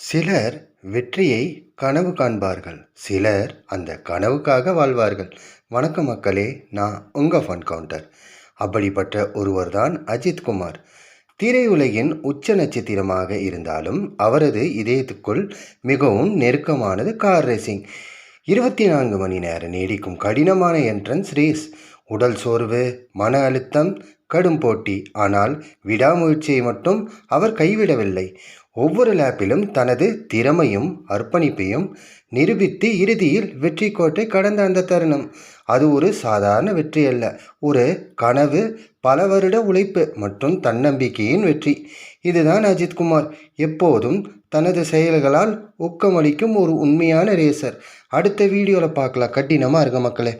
சிலர் வெற்றியை கனவு காண்பார்கள், சிலர் அந்த கனவுக்காக வாழ்வார்கள். வணக்கம் மக்களே, நான் உங்கள் ஃபன் கவுண்டர். அப்படிப்பட்ட ஒருவர்தான் அஜித் குமார். திரையுலகின் உச்ச நட்சத்திரமாக இருந்தாலும் அவரது இதயத்துக்குள் மிகவும் நெருக்கமானது கார் ரேசிங். 24 மணி நேரம் நீடிக்கும் கடினமான என்ட்ரன்ஸ் ரேஸ், உடல் சோர்வு, மன அழுத்தம், கடும் போட்டி. ஆனால் விடாமுயற்சியை மட்டும் அவர் கைவிடவில்லை. ஒவ்வொரு லேப்பிலும் தனது திறமையும் அர்ப்பணிப்பையும் நிரூபித்து இறுதியில் வெற்றி கோட்டை கடந்த அந்த தருணம், அது ஒரு சாதாரண வெற்றி அல்ல, ஒரு கனவு, பல வருட உழைப்பு மற்றும் தன்னம்பிக்கையின் வெற்றி. இதுதான் அஜித் குமார், எப்போதும் தனது செயல்களால் ஊக்கமளிக்கும் ஒரு உண்மையான ரேசர். அடுத்த வீடியோவில் பார்க்கலாம். கடினமாக இருக்க மக்களே.